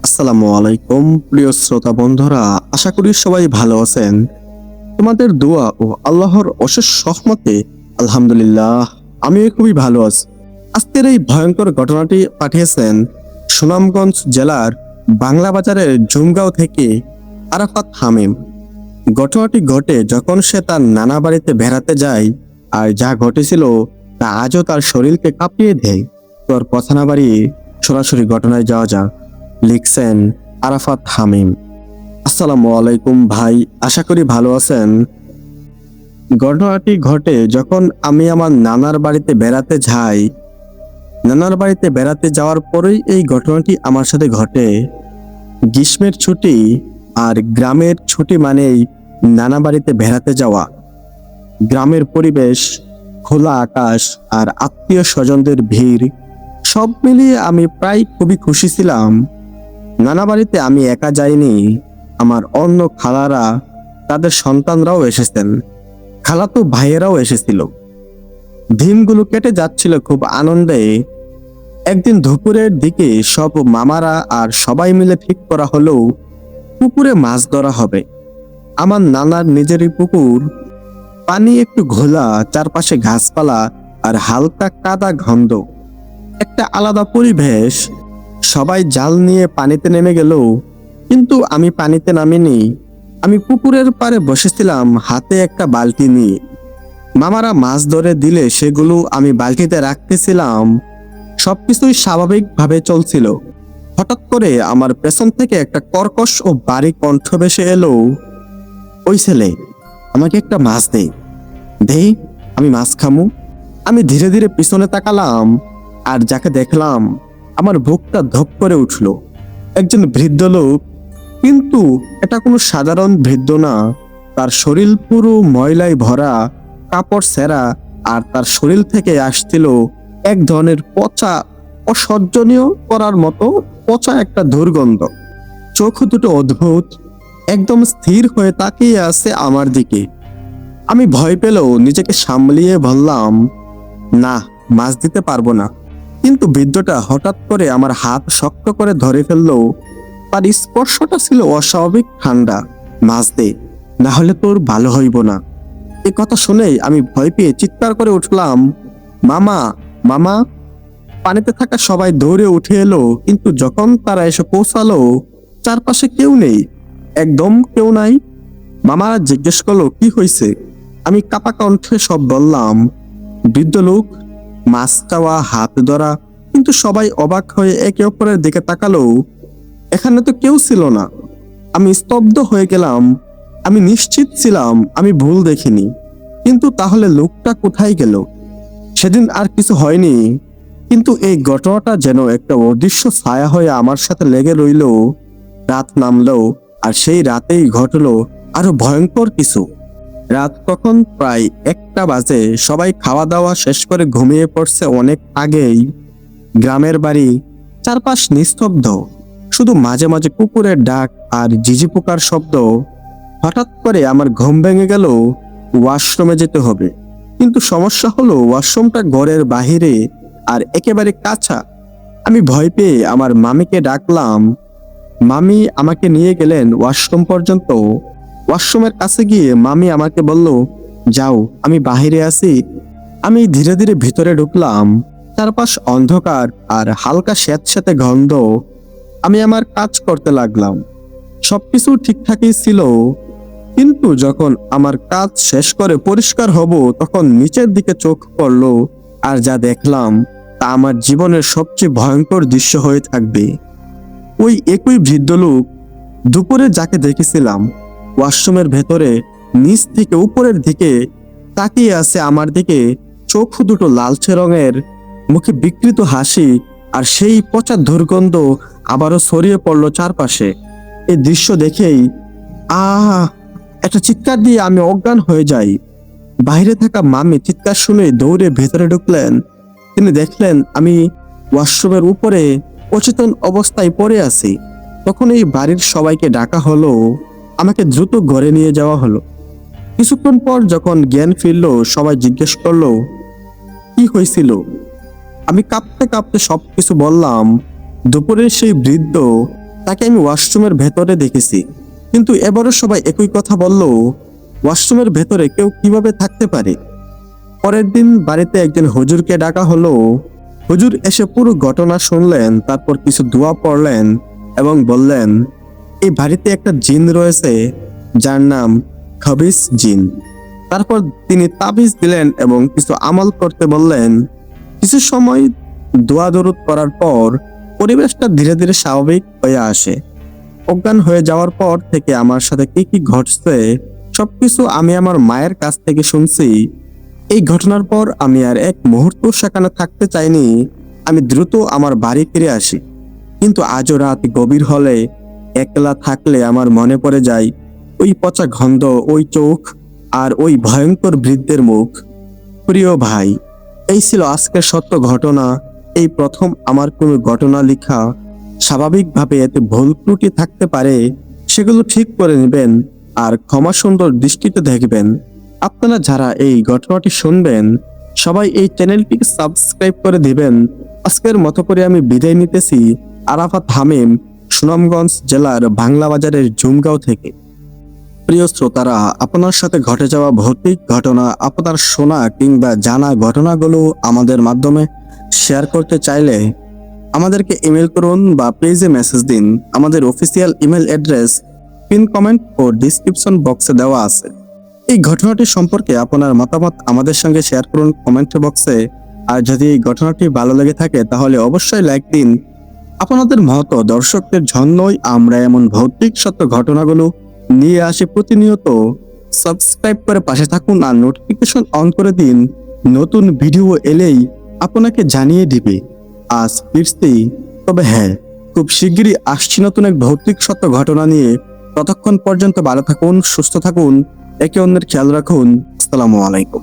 আসসালামু আলাইকুম প্রিয় শ্রোতা বন্ধুরা, আশা করি সবাই ভালো আছেন। তোমাদের দোয়া ও আল্লাহর অশেষ রহমতে আলহামদুলিল্লাহ আমিও খুবই ভালো আছি। আজকের এই ভয়ঙ্কর ঘটনাটি পাঠিয়েছেন সুনামগঞ্জ জেলার বাংলা বাজারের জুমগাঁও থেকে আরাফাত হামিম। ঘটনাটি ঘটে যখন সে তার নানা বাড়িতে বেড়াতে যায়, আর যা ঘটেছিল তা আজও তার শরীরকে কাঁপিয়ে দেয়। তোর কথা না বাড়িয়ে সরাসরি ঘটনায় যাওয়া যাক। লিখছেন আরাফাত হামিম। আসসালামু আলাইকুম ভাই, আশা করি ভালো আছেন। ঘটনাটি ঘটে যখন আমি আমার নানার বাড়িতে বেড়াতে যাই। নানার বাড়িতে বেড়াতে যাওয়ার পরেই এই ঘটনাটি আমার সাথে ঘটে। গ্রীষ্মের ছুটি আর গ্রামের ছুটি মানেই নানা বাড়িতে বেড়াতে যাওয়া। গ্রামের পরিবেশ, খোলা আকাশ আর আত্মীয় স্বজনদের ভিড়, সব মিলিয়ে আমি প্রায় খুবই খুশি ছিলাম। নানা বাড়িতে আমি একা যাইনি, আমার অন্য খালারা, তাদের সন্তানরাও এসেছেন, খালাতো ভাইয়েরাও এসেছিল। দিনগুলো কেটে যাচ্ছিল খুব আনন্দে। একদিন দুপুরের দিকে সব মামারা আর সবাই মিলে ঠিক করা হলো পুকুরে মাছ ধরা হবে। আমার নানার নিজেরই পুকুর, পানি একটু ঘোলা, চারপাশে গাছপালা আর হালকা কাদা গন্ধ, একটা আলাদা পরিবেশ। সবাই জাল নিয়ে পানিতে নেমে গেল, কিন্তু আমি পানিতে নামিনি। আমি পুকুরের পাড়ে বসেছিলাম হাতে একটা বালতি নিয়ে। মামারা মাছ ধরে দিলে সেগুলো আমি বালতিতে রাখতেছিলাম। সবকিছুই স্বাভাবিকভাবে চলছিল। হঠাৎ করে আমার পেছন থেকে একটা কর্কশ ও বাড়ি কণ্ঠ ভেসে এলো, ওই ছেলে, আমাকে একটা মাছ দে, দেই, আমি মাছ খামু। আমি ধীরে ধীরে পিছনে তাকালাম, আর যাকে দেখলাম আমার বুকটা ধপ করে উঠল। একজন বৃদ্ধ লোক, কিন্তু এটা কোনো সাধারণ বৃদ্ধ না। তার শরীর পুরো ময়লায় ভরা, কাপড় ছেঁড়া, আর তার শরীর থেকে আসছিল এক ধরনের পচা, অসহ্যনীয় করার মতো পচা একটা দুর্গন্ধ। চোখ দুটো অদ্ভুত, একদম স্থির হয়ে তাকিয়ে আছে আমার দিকে। আমি ভয় পেলেও নিজেকে সামলিয়ে বললাম, না, মাছ দিতে পারবো না। কিন্তু বৃদ্ধটা হঠাৎ করে আমার হাত শক্ত করে ধরে ফেললো। তার স্পর্শটা ছিল অস্বাভাবিক ঠান্ডা। মাছ দে, না হলে তোর ভালো হইব না। এ কথা শুনেই আমি ভয় পেয়ে চিৎকার করে উঠলাম, মামা, মামা। পানিতে থাকা সবাই দৌড়ে উঠে এলো, কিন্তু যখন তারা এসে পৌঁছালো চারপাশে কেউ নেই, একদম কেউ নাই। মামা জিজ্ঞেস করলো কি হয়েছে। আমি কাপা কণ্ঠে সব বললাম। বৃদ্ধ লোক মাছ চাওয়া, হাত ধরা, কিন্তু সবাই অবাক হয়ে একে অপরের দিকে তাকালো। এখানে তো কেউ ছিল না। আমি স্তব্ধ হয়ে গেলাম। আমি নিশ্চিত ছিলাম আমি ভুল দেখিনি, কিন্তু তাহলে লোকটা কোথায় গেল? সেদিন আর কিছু হয়নি, কিন্তু এই ঘটনাটা যেন একটা অদৃশ্য ছায়া হয়ে আমার সাথে লেগে রইল। রাত নামলো, আর সেই রাতেই ঘটলো আরো ভয়ঙ্কর কিছু। রাত তখন প্রায় 1টা বাজে। সবাই খাওয়া দাওয়া শেষ করে ঘুমিয়ে পড়ছে অনেক আগেই। গ্রামের বাড়ি, চারপাশ নিস্তব্ধ, শুধু মাঝে মাঝে কুকুরের ডাক আর ঝিঝি পোকার শব্দ। হঠাৎ করে আমার ঘুম ভেঙে গেল। ওয়াশরুমে যেতে হবে, কিন্তু সমস্যা হলো ওয়াশরুমটা ঘরের বাহিরে আর একেবারে কাঁচা। আমি ভয় পেয়ে আমার মামিকে ডাকলাম। মামি আমাকে নিয়ে গেলেন ওয়াশরুম পর্যন্ত। ওয়াশরুমের কাছে গিয়ে মামি আমাকে বলল, যাও, আমি বাহিরে আছি। আমি ধীরে ধীরে ভিতরে ঢুকলাম। চারপাশ অন্ধকার আর হালকা স্যাঁতস্যাঁতে গন্ধ। আমি আমার কাজ করতে লাগলাম। সবকিছু ঠিকঠাকই ছিল, কিন্তু যখন আমার কাজ শেষ করে পরিষ্কার হব তখন নিচের দিকে চোখ পড়লো, আর যা দেখলাম তা আমার জীবনের সবচেয়ে ভয়ঙ্কর দৃশ্য হয়ে থাকবে। ওই একই বৃদ্ধ লোক, দুপুরে যাকে দেখেছিলাম, ওয়াশরুমের ভেতরে নিচ থেকে উপরের দিকে তাকিয়ে আছে আমার দিকে। চোখ দুটো লালচে রঙের, মুখে বিকৃত হাসি, আর সেই পচা দুর্গন্ধ আবারও ছড়িয়ে পড়লো চারপাশে। এই দৃশ্য দেখেই একটা চিৎকার দিয়ে আমি অজ্ঞান হয়ে যাই। বাইরে থাকা মামি চিৎকার শুনে দৌড়ে ভেতরে ঢুকলেন। তিনি দেখলেন আমি ওয়াশরুমের উপরে অচেতন অবস্থায় পড়ে আছি। তখন এই বাড়ির সবাইকে ডাকা হলো, আমাকে দ্রুত ঘরে নিয়ে যাওয়া হলো। কিছুক্ষণ পর যখন জ্ঞান ফিরলো, সবাই জিজ্ঞেস করলো কি হয়েছিল। আমি কাঁপতে কাঁপতে সবকিছু বললাম। দুপুরের সেই বৃদ্ধ তাকে আমি ওয়াশরুমের ভেতরে দেখেছি, কিন্তু এবারও সবাই একই কথা বলল, ওয়াশরুমের ভেতরে কেউ কিভাবে থাকতে পারে। পরের দিন বাড়িতে একজন হুজুরকে ডাকা হলো। হুজুর এসে পুরো ঘটনা শুনলেন, তারপর কিছু দোয়া পড়লেন এবং বললেন, এই বাড়িতে একটা জিন রয়েছে যার নাম খবিস জিন। তারপর তিনি তাবিজ দিলেন এবং কিছু আমল করতে বললেন। কিছু সময় দোয়া দরুদ করার পর পরিবেশটা ধীরে ধীরে স্বাভাবিক হয়ে আসে। অজ্ঞান হয়ে যাওয়ার পর থেকে আমার সাথে কি কি ঘটছে সবকিছু আমি আমার মায়ের কাছ থেকে শুনছি। এই ঘটনার পর আমি আর এক মুহূর্ত সেখানে থাকতে চাইনি। আমি দ্রুত আমার বাড়ি ফিরে আসি। কিন্তু আজও রাত গভীর হলে একলা থাকলে আমার মনে পড়ে যায় ওই পচা গন্ধ, ওই চোখ আর ওই ভয়ঙ্কর বৃদ্ধের মুখ। প্রিয় ভাই, এই ছিল আজকের সত্য ঘটনা। এই প্রথম আমার কোনো ঘটনা লেখা। স্বাভাবিকভাবে এতে ভুল ত্রুটি থাকতে পারে, সেগুলো ঠিক করে নেবেন আর ক্ষমা সুন্দর দৃষ্টিতে দেখবেন। আপনারা যারা এই ঘটনাটি শুনবেন সবাই এই চ্যানেলটিকে সাবস্ক্রাইব করে দিবেন। আজকের মতো করে আমি বিদায় নিতেছি। আরাফাত হামিম, সুনামগঞ্জ জেলার বাংলা বাজারের জুমগাঁও থেকে। প্রিয় শ্রোতারা, আপনার সাথে ঘটে যাওয়া ভৌতিক ঘটনা, আপনার শোনা কিংবা জানা ঘটনাগুলো আমাদের মাধ্যমে শেয়ার করতে চাইলে আমাদেরকে ইমেল করুন বা পেজে মেসেজ দিন। আমাদের official email address pin comment ও ডিসক্রিপশন বক্সে দেওয়া আছে। এই ঘটনাটি সম্পর্কে আপনার মতামত আমাদের সঙ্গে শেয়ার করুন কমেন্ট বক্সে। আর যদি এই ঘটনাটি ভালো লেগে থাকে তাহলে অবশ্যই লাইক দিন। আপনাদের মতো দর্শকদের জন্যই আমরা এমন ভৌতিক সত্য ঘটনাগুলো নিয়ে আসি প্রতিনিয়ত। সাবস্ক্রাইব করে পাশে থাকুন আর নোটিফিকেশন অন করে দিন। নতুন ভিডিও এলেই আপনাকে জানিয়ে দিবে। আজ ফিরছি, তবে হ্যাঁ, খুব শিগগিরই আসছি নতুন এক ভৌতিক সত্য ঘটনা নিয়ে। ততক্ষণ পর্যন্ত ভালো থাকুন, সুস্থ থাকুন, একে অন্যের খেয়াল রাখুন। আসসালামু আলাইকুম।